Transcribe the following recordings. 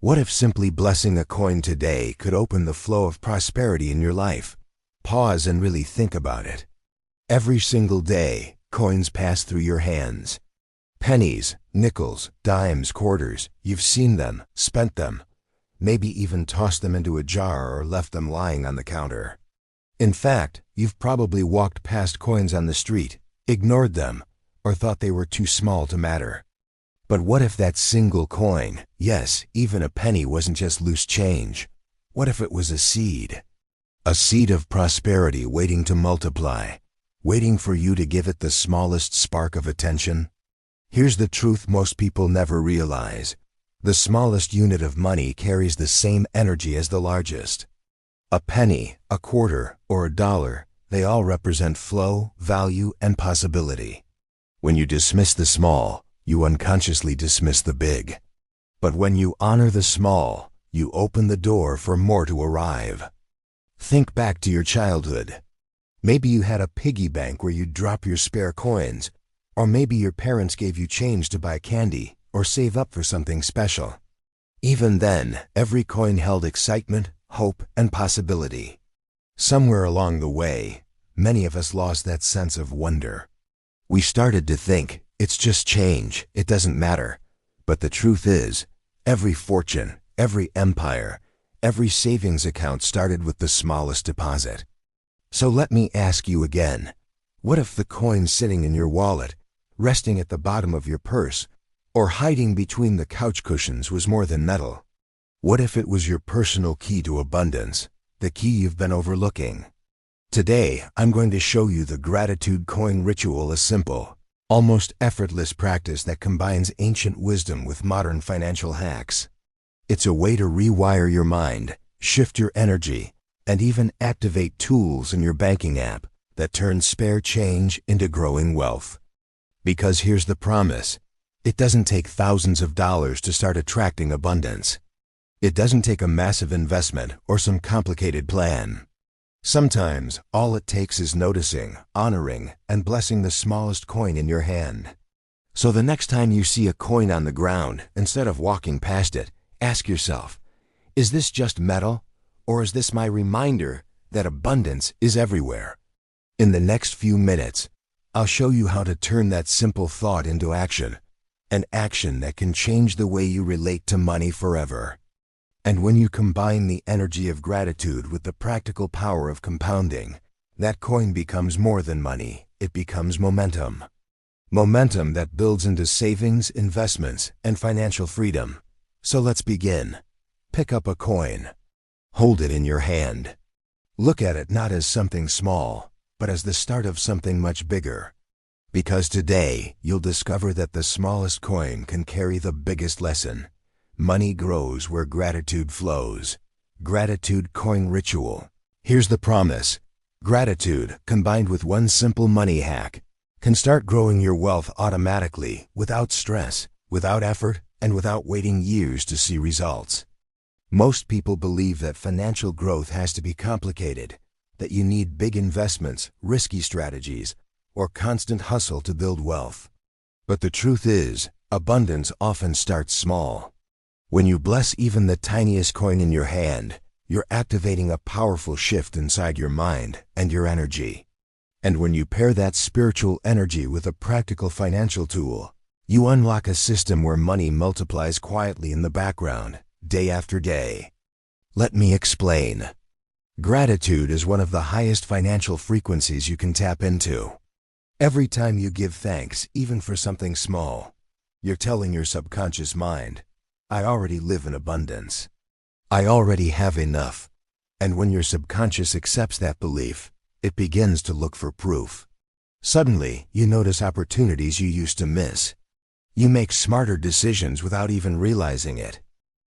What if simply blessing a coin today could open the flow of prosperity in your life? Pause and really think about it. Every single day, coins pass through your hands. Pennies, nickels, dimes, quarters, you've seen them, spent them, maybe even tossed them into a jar or left them lying on the counter. In fact, you've probably walked past coins on the street, ignored them, or thought they were too small to matter. But what if that single coin, yes, even a penny, wasn't just loose change? What if it was a seed? A seed of prosperity waiting to multiply, waiting for you to give it the smallest spark of attention? Here's the truth most people never realize. The smallest unit of money carries the same energy as the largest. A penny, a quarter, or a dollar, they all represent flow, value, and possibility. When you dismiss the small, you unconsciously dismiss the big. But when you honor the small, you open the door for more to arrive. Think back to your childhood. Maybe you had a piggy bank where you'd drop your spare coins, or maybe your parents gave you change to buy candy or save up for something special. Even then, every coin held excitement, hope, and possibility. Somewhere along the way, many of us lost that sense of wonder. We started to think, it's just change, it doesn't matter. But the truth is, every fortune, every empire, every savings account started with the smallest deposit. So let me ask you again, what if the coin sitting in your wallet, resting at the bottom of your purse, or hiding between the couch cushions was more than metal? What if it was your personal key to abundance, the key you've been overlooking? Today, I'm going to show you the gratitude coin ritual, a simple, almost effortless practice that combines ancient wisdom with modern financial hacks. It's a way to rewire your mind, shift your energy, and even activate tools in your banking app that turn spare change into growing wealth. Because here's the promise. It doesn't take thousands of dollars to start attracting abundance. It doesn't take a massive investment or some complicated plan. Sometimes, all it takes is noticing, honoring, and blessing the smallest coin in your hand. So the next time you see a coin on the ground, instead of walking past it, ask yourself, is this just metal, or is this my reminder that abundance is everywhere? In the next few minutes, I'll show you how to turn that simple thought into action, an action that can change the way you relate to money forever. And when you combine the energy of gratitude with the practical power of compounding, that coin becomes more than money, it becomes momentum. Momentum that builds into savings, investments, and financial freedom. So let's begin. Pick up a coin. Hold it in your hand. Look at it not as something small, but as the start of something much bigger. Because today, you'll discover that the smallest coin can carry the biggest lesson. Money grows where gratitude flows. Gratitude coin ritual. Here's the promise. Gratitude, combined with one simple money hack, can start growing your wealth automatically, without stress, without effort, and without waiting years to see results. Most people believe that financial growth has to be complicated, that you need big investments, risky strategies, or constant hustle to build wealth. But the truth is, abundance often starts small. When you bless even the tiniest coin in your hand, you're activating a powerful shift inside your mind and your energy. And when you pair that spiritual energy with a practical financial tool, you unlock a system where money multiplies quietly in the background, day after day. Let me explain. Gratitude is one of the highest financial frequencies you can tap into. Every time you give thanks, even for something small, you're telling your subconscious mind, I already live in abundance. I already have enough. And when your subconscious accepts that belief, it begins to look for proof. Suddenly, you notice opportunities you used to miss. You make smarter decisions without even realizing it.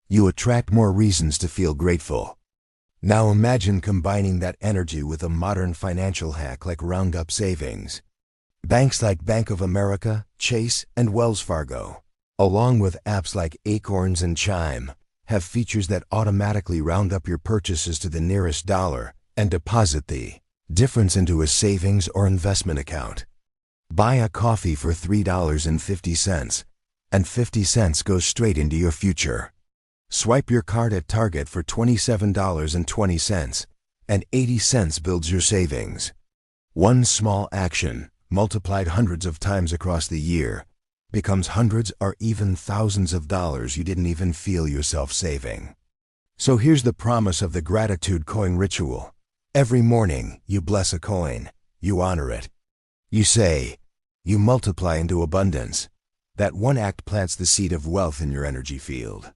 You attract more reasons to feel grateful. Now imagine combining that energy with a modern financial hack like Roundup Savings. Banks like Bank of America, Chase, and Wells Fargo, along with apps like Acorns and Chime, have features that automatically round up your purchases to the nearest dollar and deposit the difference into a savings or investment account. Buy a coffee for $3.50, and 50 cents goes straight into your future. Swipe your card at Target for $27.20, and 80 cents builds your savings. One small action, multiplied hundreds of times across the year, becomes hundreds or even thousands of dollars you didn't even feel yourself saving. So here's the promise of the gratitude coin ritual. Every morning, you bless a coin. You honor it. You say, you multiply into abundance. That one act plants the seed of wealth in your energy field.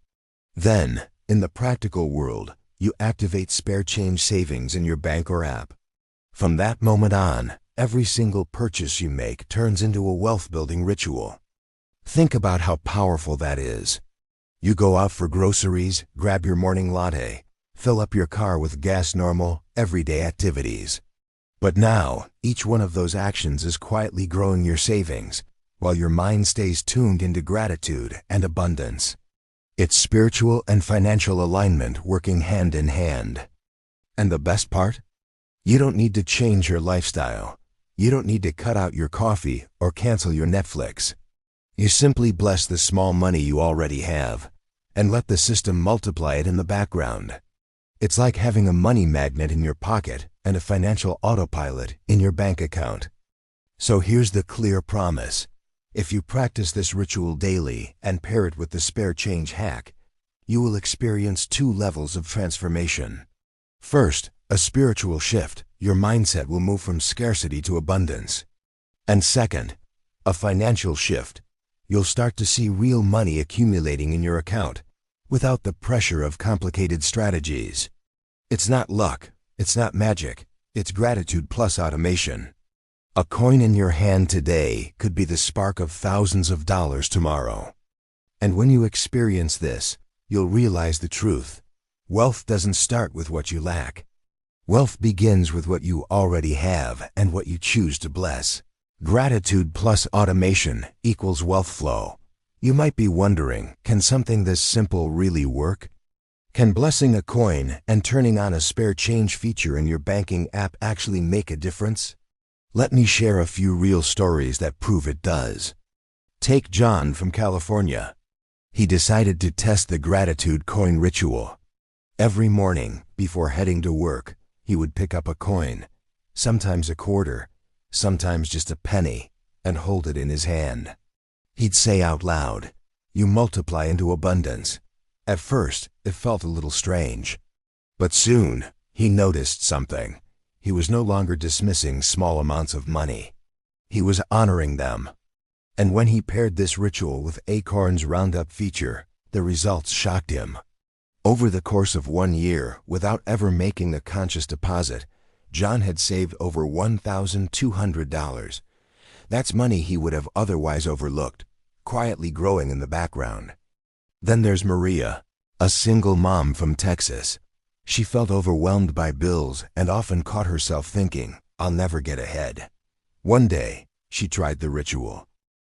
Then, in the practical world, you activate spare change savings in your bank or app. From that moment on, every single purchase you make turns into a wealth-building ritual. Think about how powerful that is. You go out for groceries, grab your morning latte, fill up your car with gas, normal, everyday activities. But now, each one of those actions is quietly growing your savings, while your mind stays tuned into gratitude and abundance. It's spiritual and financial alignment working hand in hand. And the best part? You don't need to change your lifestyle. You don't need to cut out your coffee or cancel your Netflix. You simply bless the small money you already have, and let the system multiply it in the background. It's like having a money magnet in your pocket and a financial autopilot in your bank account. So here's the clear promise. If you practice this ritual daily and pair it with the spare change hack, you will experience two levels of transformation. First, a spiritual shift. Your mindset will move from scarcity to abundance. And second, a financial shift. You'll start to see real money accumulating in your account without the pressure of complicated strategies. It's not luck. It's not magic. It's gratitude plus automation. A coin in your hand today could be the spark of thousands of dollars tomorrow. And when you experience this, you'll realize the truth. Wealth doesn't start with what you lack. Wealth begins with what you already have and what you choose to bless. Gratitude plus automation equals wealth flow. You might be wondering, can something this simple really work? Can blessing a coin and turning on a spare change feature in your banking app actually make a difference? Let me share a few real stories that prove it does. Take John from California. He decided to test the gratitude coin ritual. Every morning, before heading to work, he would pick up a coin, sometimes a quarter, sometimes just a penny, and hold it in his hand. He'd say out loud, "You multiply into abundance." At first, it felt a little strange. But soon, he noticed something. He was no longer dismissing small amounts of money. He was honoring them. And when he paired this ritual with Acorn's Roundup feature, the results shocked him. Over the course of 1 year, without ever making a conscious deposit, John had saved over $1,200. That's money he would have otherwise overlooked, quietly growing in the background. Then there's Maria, a single mom from Texas. She felt overwhelmed by bills and often caught herself thinking, "I'll never get ahead." One day, she tried the ritual.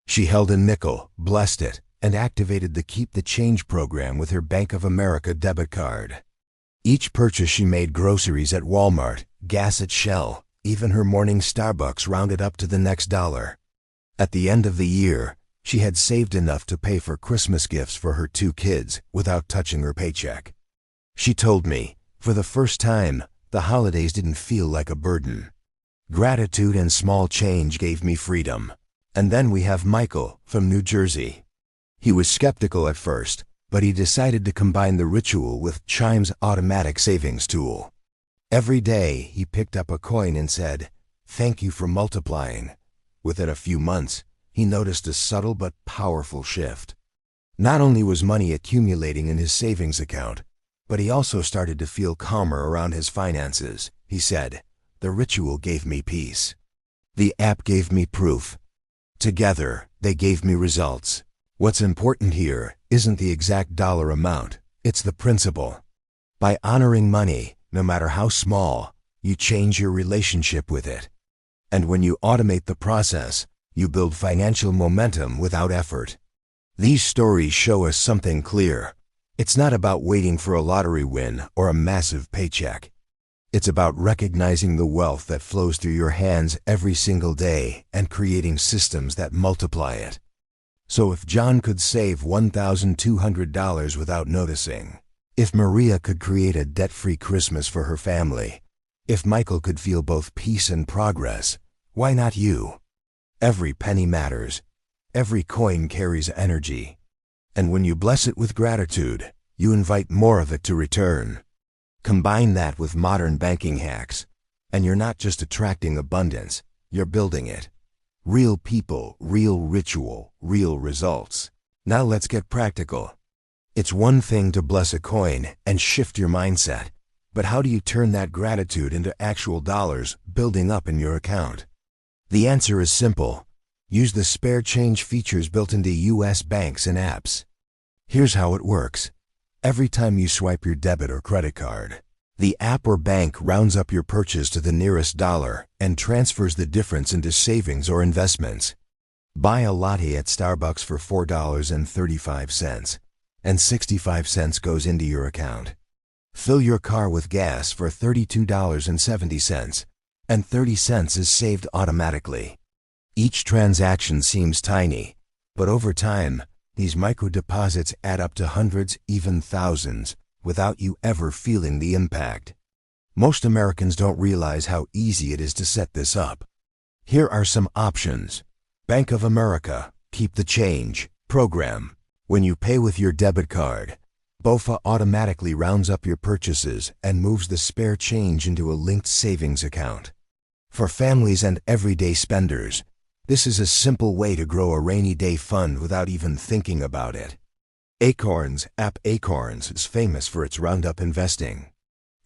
She held a nickel, blessed it, and activated the Keep the Change program with her Bank of America debit card. Each purchase she made, groceries at Walmart, gas at Shell, even her morning Starbucks, rounded up to the next dollar. At the end of the year, she had saved enough to pay for Christmas gifts for her 2 kids without touching her paycheck. She told me, for the first time, the holidays didn't feel like a burden. Gratitude and small change gave me freedom. And then we have Michael from New Jersey. He was skeptical at first, but he decided to combine the ritual with Chime's automatic savings tool. Every day, he picked up a coin and said, "Thank you for multiplying." Within a few months, he noticed a subtle but powerful shift. Not only was money accumulating in his savings account, but he also started to feel calmer around his finances. He said, "The ritual gave me peace. The app gave me proof. Together, they gave me results." What's important here isn't the exact dollar amount, it's the principle. By honoring money, no matter how small, you change your relationship with it. And when you automate the process, you build financial momentum without effort. These stories show us something clear. It's not about waiting for a lottery win or a massive paycheck. It's about recognizing the wealth that flows through your hands every single day and creating systems that multiply it. So if John could save $1,200 without noticing, if Maria could create a debt-free Christmas for her family, if Michael could feel both peace and progress, why not you? Every penny matters. Every coin carries energy. And when you bless it with gratitude, you invite more of it to return. Combine that with modern banking hacks, and you're not just attracting abundance, you're building it. Real people, real ritual, real results. Now let's get practical. It's one thing to bless a coin and shift your mindset, but how do you turn that gratitude into actual dollars building up in your account? The answer is simple. Use the spare change features built into US banks and apps. Here's how it works. Every time you swipe your debit or credit card, the app or bank rounds up your purchase to the nearest dollar and transfers the difference into savings or investments. Buy a latte at Starbucks for $4.35, and 65 cents goes into your account. Fill your car with gas for $32.70, and 30 cents is saved automatically. Each transaction seems tiny, but over time, these micro deposits add up to hundreds, even thousands, without you ever feeling the impact. Most Americans don't realize how easy it is to set this up. Here are some options. Bank of America, Keep the Change program. When you pay with your debit card, BOFA automatically rounds up your purchases and moves the spare change into a linked savings account. For families and everyday spenders, this is a simple way to grow a rainy day fund without even thinking about it. Acorns app Acorns is famous for its roundup investing.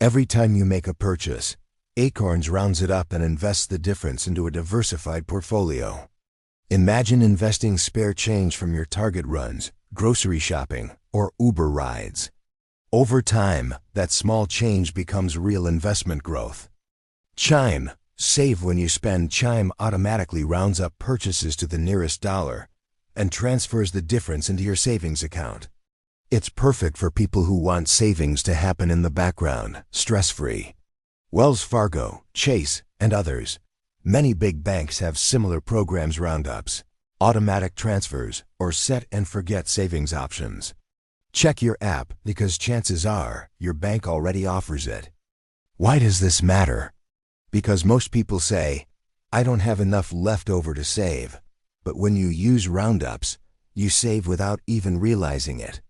Every time you make a purchase, Acorns rounds it up and invests the difference into a diversified portfolio. Imagine investing spare change from your Target runs, grocery shopping, or Uber rides. Over time, that small change becomes real investment growth. Chime, Save when you spend. Chime automatically rounds up purchases to the nearest dollar and transfers the difference into your savings account. It's perfect for people who want savings to happen in the background, stress-free. Wells Fargo, Chase, and others. Many big banks have similar programs: roundups, automatic transfers, or set and forget savings options. Check your app because chances are your bank already offers it. Why does this matter? Because most people say, I don't have enough left over to save. But when you use roundups, you save without even realizing it.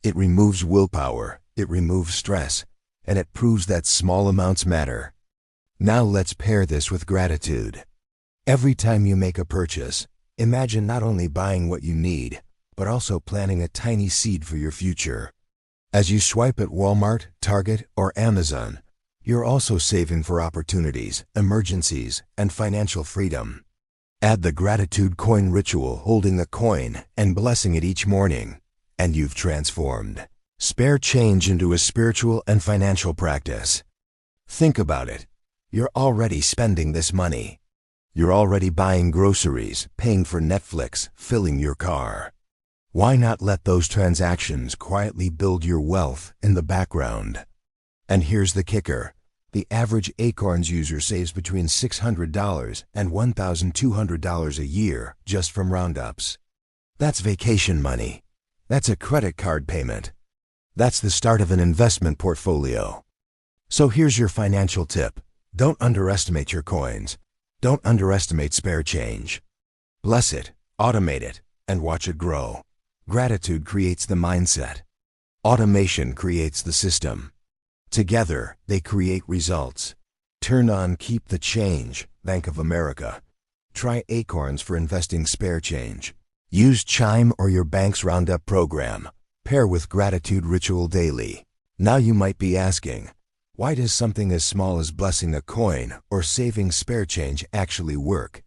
It removes willpower, it removes stress, and it proves that small amounts matter. Now let's pair this with gratitude. Every time you make a purchase, imagine not only buying what you need, but also planting a tiny seed for your future. As you swipe at Walmart, Target, or Amazon, you're also saving for opportunities, emergencies, and financial freedom. Add the gratitude coin ritual, holding the coin and blessing it each morning, and you've transformed spare change into a spiritual and financial practice. Think about it. You're already spending this money. You're already buying groceries, paying for Netflix, filling your car. Why not let those transactions quietly build your wealth in the background? And here's the kicker. The average Acorns user saves between $600 and $1,200 a year just from roundups. That's vacation money. That's a credit card payment. That's the start of an investment portfolio. So here's your financial tip. Don't underestimate your coins. Don't underestimate spare change. Bless it, automate it, and watch it grow. Gratitude creates the mindset. Automation creates the system. Together, they create results. Turn on Keep the Change, Bank of America. Try Acorns for investing spare change. Use Chime or your bank's Roundup program. Pair with Gratitude Ritual daily. Now you might be asking, why does something as small as blessing a coin or saving spare change actually work?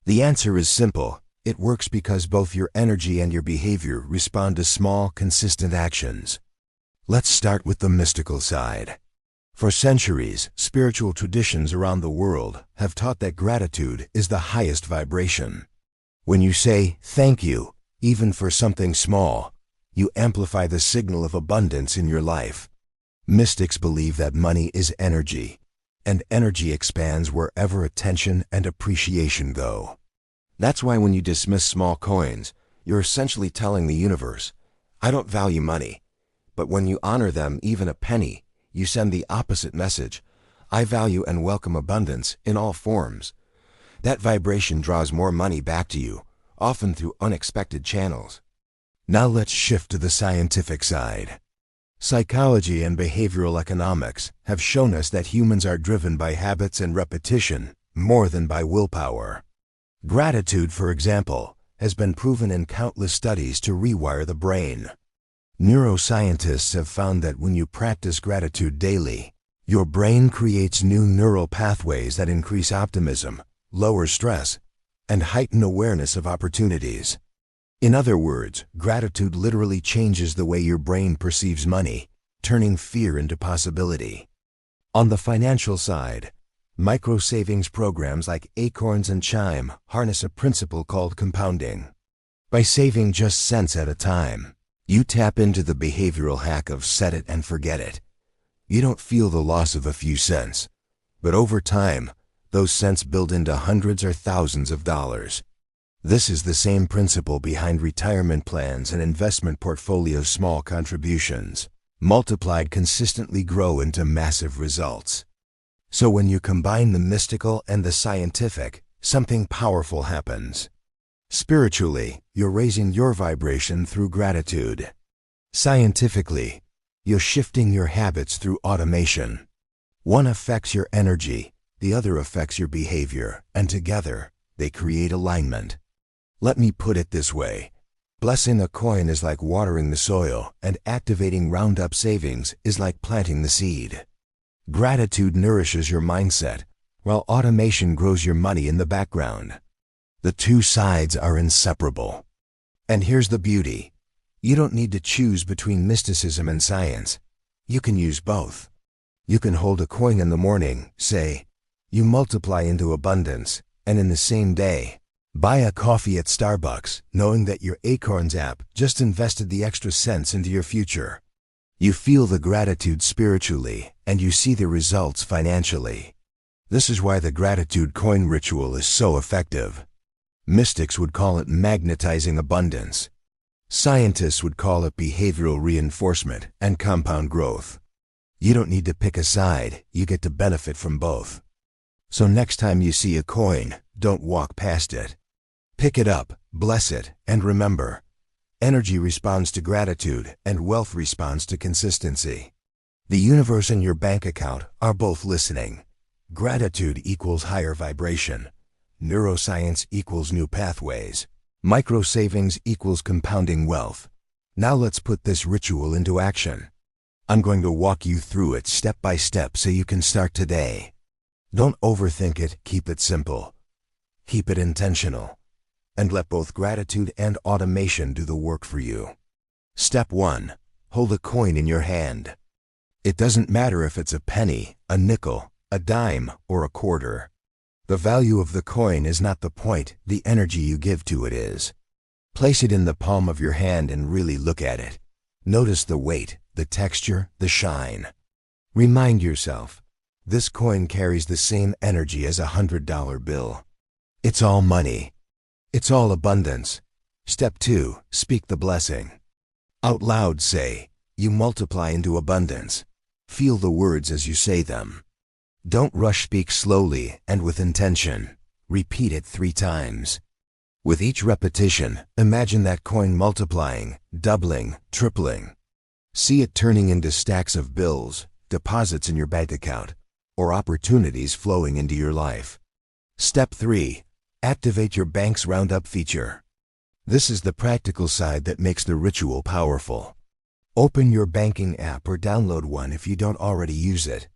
The answer is simple. It works because both your energy and your behavior respond to small, consistent actions. Let's start with the mystical side. For centuries, spiritual traditions around the world have taught that gratitude is the highest vibration. When you say thank you, even for something small, you amplify the signal of abundance in your life. Mystics believe that money is energy, and energy expands wherever attention and appreciation go. That's why when you dismiss small coins, You're essentially telling the universe, I don't value money. But when you honor them even a penny, you send the opposite message. I value and welcome abundance in all forms. That vibration draws more money back to you, often through unexpected channels. Now let's shift to the scientific side. Psychology and behavioral economics have shown us that humans are driven by habits and repetition more than by willpower. Gratitude, for example, has been proven in countless studies to rewire the brain. Neuroscientists have found that when you practice gratitude daily, your brain creates new neural pathways that increase optimism, lower stress, and heighten awareness of opportunities. In other words, gratitude literally changes the way your brain perceives money, turning fear into possibility. On the financial side, micro-savings programs like Acorns and Chime harness a principle called compounding. By saving just cents at a time, you tap into the behavioral hack of set it and forget it. You don't feel the loss of a few cents, but over time, those cents build into hundreds or thousands of dollars. This is the same principle behind retirement plans and investment portfolios. Small contributions, multiplied, consistently grow into massive results. So when you combine the mystical and the scientific, something powerful happens. Spiritually, you're raising your vibration through gratitude. Scientifically, you're shifting your habits through automation. One affects your energy, the other affects your behavior, and together, they create alignment. Let me put it this way. Blessing a coin is like watering the soil, and activating Roundup savings is like planting the seed. Gratitude nourishes your mindset, while automation grows your money in the background. The two sides are inseparable. And here's the beauty. You don't need to choose between mysticism and science. You can use both. You can hold a coin in the morning, say, you multiply into abundance, and in the same day, buy a coffee at Starbucks, knowing that your Acorns app just invested the extra cents into your future. You feel the gratitude spiritually, and you see the results financially. This is why the gratitude coin ritual is so effective. Mystics would call it magnetizing abundance. Scientists would call it behavioral reinforcement and compound growth. You don't need to pick a side, you get to benefit from both. So next time you see a coin, don't walk past it. Pick it up, bless it, and remember, energy responds to gratitude and wealth responds to consistency. The universe and your bank account are both listening. Gratitude equals higher vibration. Neuroscience equals new pathways. Micro savings equals compounding wealth. Now let's put this ritual into action. I'm going to walk you through it step by step so you can start today. Don't overthink it, keep it simple. Keep it intentional. And let both gratitude and automation do the work for you. Step 1. Hold a coin in your hand. It doesn't matter if it's a penny, a nickel, a dime, or a quarter. The value of the coin is not the point, the energy you give to it is. Place it in the palm of your hand and really look at it. Notice the weight, the texture, the shine. Remind yourself, this coin carries the same energy as a $100 bill. It's all money. It's all abundance. Step 2. Speak the blessing. Out loud say, you multiply into abundance. Feel the words as you say them. Don't rush, speak slowly and with intention. Repeat it 3 times. With each repetition, imagine that coin multiplying, doubling, tripling. See it turning into stacks of bills, deposits in your bank account, or opportunities flowing into your life. Step 3. Activate your bank's Roundup feature. This is the practical side that makes the ritual powerful. Open your banking app or download one if you don't already use it.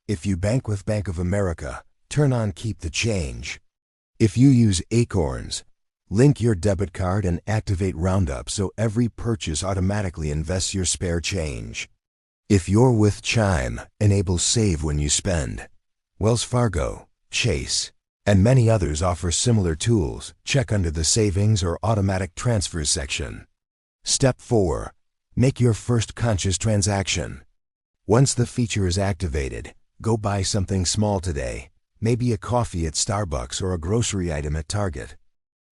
If you bank with Bank of America, turn on Keep the Change. If you use Acorns, link your debit card and activate Roundup so every purchase automatically invests your spare change. If you're with Chime, enable Save when you spend. Wells Fargo, Chase, and many others offer similar tools. Check under the Savings or Automatic Transfers section. Step 4. Make your first conscious transaction. Once the feature is activated, go buy something small today, maybe a coffee at Starbucks or a grocery item at Target.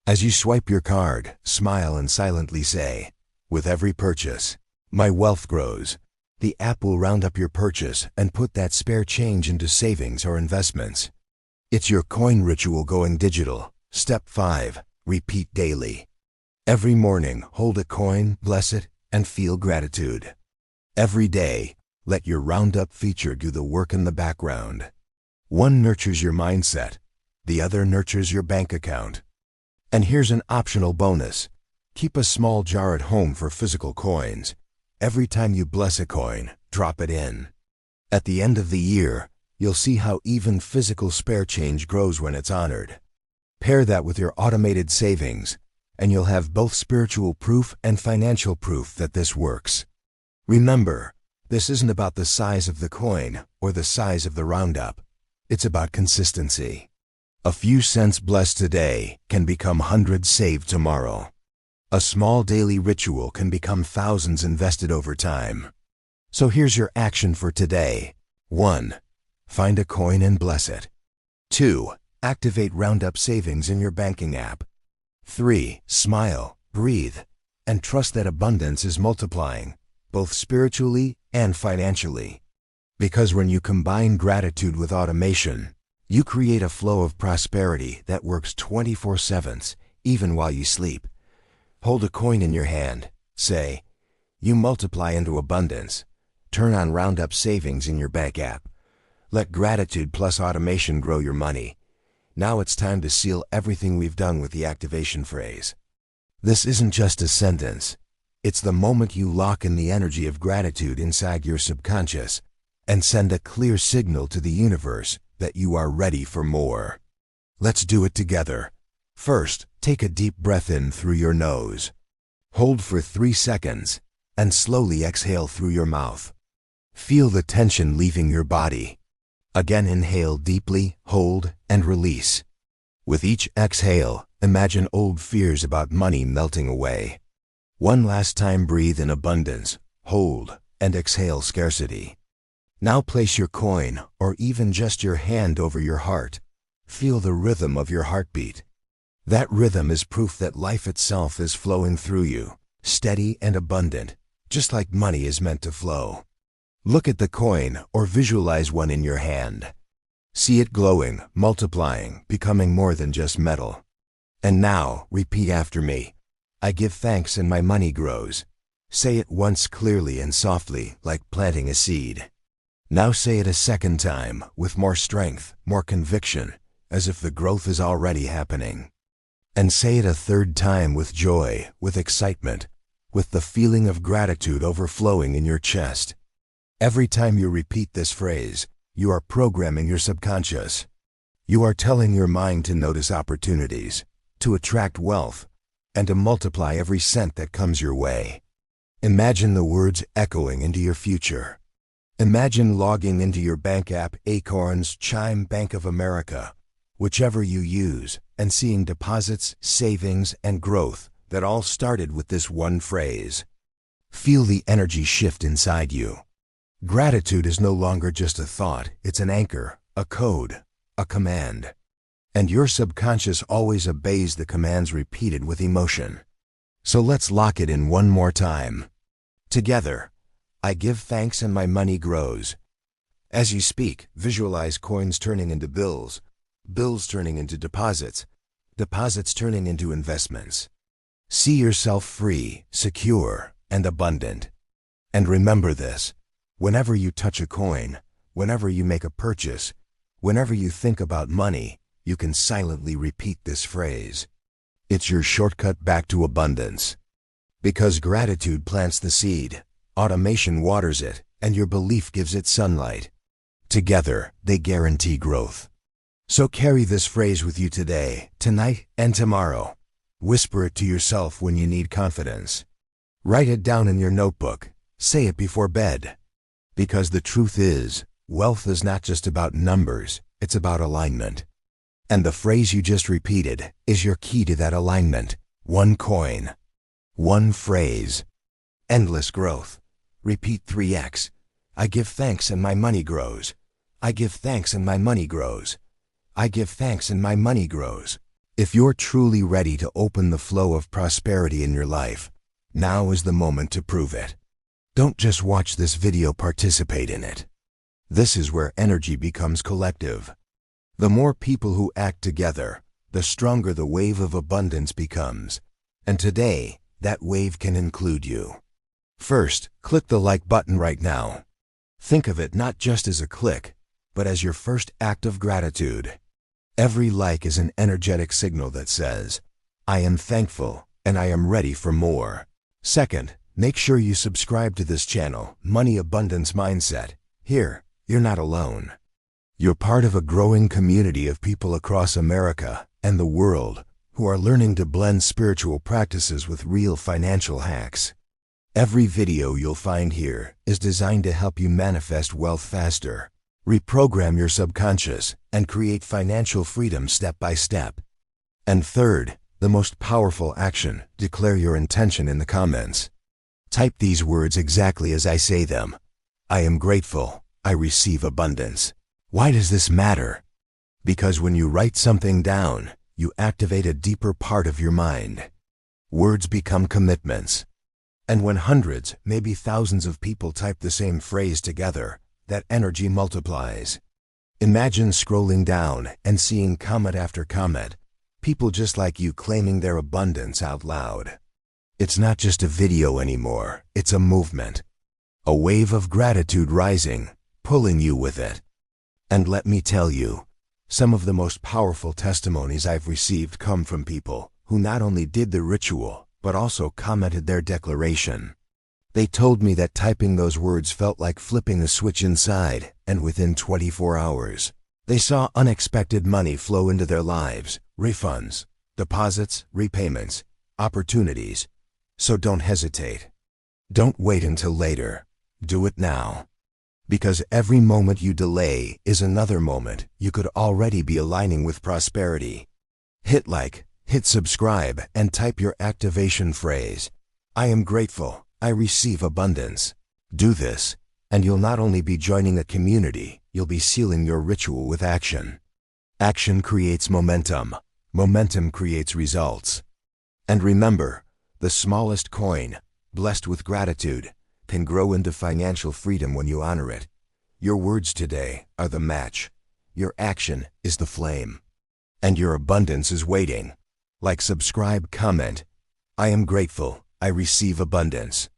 As you swipe your card, smile and silently say, with every purchase, my wealth grows. The app will round up your purchase and put that spare change into savings or investments. It's your coin ritual going digital. Step 5. Repeat daily. Every morning, hold a coin, bless it, and feel gratitude. Every day, let your roundup feature do the work in the background. One nurtures your mindset, the other nurtures your bank account. And here's an optional bonus. Keep a small jar at home for physical coins. Every time you bless a coin, drop it in. At the end of the year, you'll see how even physical spare change grows when it's honored. Pair that with your automated savings, and you'll have both spiritual proof and financial proof that this works. Remember, this isn't about the size of the coin or the size of the roundup. It's about consistency. A few cents blessed today can become hundreds saved tomorrow. A small daily ritual can become thousands invested over time. So here's your action for today. 1. Find a coin and bless it. 2. Activate Roundup Savings in your banking app. 3. Smile, breathe, and trust that abundance is multiplying, both spiritually and financially. Because when you combine gratitude with automation, you create a flow of prosperity that works 24/7, even while you sleep. Hold a coin in your hand. Say, you multiply into abundance. Turn on Roundup Savings in your bank app. Let gratitude plus automation grow your money. Now it's time to seal everything we've done with the activation phrase. This isn't just a sentence. It's the moment you lock in the energy of gratitude inside your subconscious and send a clear signal to the universe that you are ready for more. Let's do it together. First, take a deep breath in through your nose. Hold for 3 seconds and slowly exhale through your mouth. Feel the tension leaving your body. Again, inhale deeply, hold, and release. With each exhale, imagine old fears about money melting away. One last time, breathe in abundance, hold, and exhale scarcity. Now place your coin, or even just your hand, over your heart. Feel the rhythm of your heartbeat. That rhythm is proof that life itself is flowing through you, steady and abundant, just like money is meant to flow. Look at the coin or visualize one in your hand. See it glowing, multiplying, becoming more than just metal. And now, repeat after me. I give thanks and my money grows. Say it once clearly and softly, like planting a seed. Now say it a second time, with more strength, more conviction, as if the growth is already happening. And say it a third time with joy, with excitement, with the feeling of gratitude overflowing in your chest. Every time you repeat this phrase, you are programming your subconscious. You are telling your mind to notice opportunities, to attract wealth, and to multiply every cent that comes your way. Imagine the words echoing into your future. Imagine logging into your bank app, Acorns, Chime, Bank of America, whichever you use, and seeing deposits, savings, and growth that all started with this one phrase. Feel the energy shift inside you. Gratitude is no longer just a thought, it's an anchor, a code, a command. And your subconscious always obeys the commands repeated with emotion. So let's lock it in one more time. Together, I give thanks and my money grows. As you speak, visualize coins turning into bills, bills turning into deposits, deposits turning into investments. See yourself free, secure, and abundant. And remember this. Whenever you touch a coin, whenever you make a purchase, whenever you think about money, you can silently repeat this phrase. It's your shortcut back to abundance. Because gratitude plants the seed, automation waters it, and your belief gives it sunlight. Together, they guarantee growth. So carry this phrase with you today, tonight, and tomorrow. Whisper it to yourself when you need confidence. Write it down in your notebook. Say it before bed. Because the truth is, wealth is not just about numbers, it's about alignment. And the phrase you just repeated is your key to that alignment. One coin. One phrase. Endless growth. Repeat 3x. I give thanks and my money grows. I give thanks and my money grows. I give thanks and my money grows. If you're truly ready to open the flow of prosperity in your life, now is the moment to prove it. Don't just watch this video, participate in it. This is where energy becomes collective. The more people who act together, the stronger the wave of abundance becomes. And today, that wave can include you. First, click the like button right now. Think of it not just as a click, but as your first act of gratitude. Every like is an energetic signal that says, I am thankful and I am ready for more. Second, make sure you subscribe to this channel, Money Abundance Mindset. Here, you're not alone. You're part of a growing community of people across America and the world who are learning to blend spiritual practices with real financial hacks. Every video you'll find here is designed to help you manifest wealth faster, reprogram your subconscious, and create financial freedom step by step. And third, the most powerful action, declare your intention in the comments. Type these words exactly as I say them. I am grateful. I receive abundance. Why does this matter? Because when you write something down, you activate a deeper part of your mind. Words become commitments. And when hundreds, maybe thousands of people type the same phrase together, that energy multiplies. Imagine scrolling down and seeing comment after comment, people just like you claiming their abundance out loud. It's not just a video anymore, it's a movement. A wave of gratitude rising, pulling you with it. And let me tell you, some of the most powerful testimonies I've received come from people who not only did the ritual, but also commented their declaration. They told me that typing those words felt like flipping a switch inside, and within 24 hours, they saw unexpected money flow into their lives, refunds, deposits, repayments, opportunities. So don't hesitate. Don't wait until later. Do it now. Because every moment you delay is another moment you could already be aligning with prosperity. Hit like, hit subscribe, and type your activation phrase. I am grateful. I receive abundance. Do this, and you'll not only be joining a community, you'll be sealing your ritual with action. Action creates momentum. Momentum creates results. And remember, the smallest coin, blessed with gratitude, can grow into financial freedom when you honor it. Your words today are the match. Your action is the flame. And your abundance is waiting. Like, subscribe, comment. I am grateful. I receive abundance.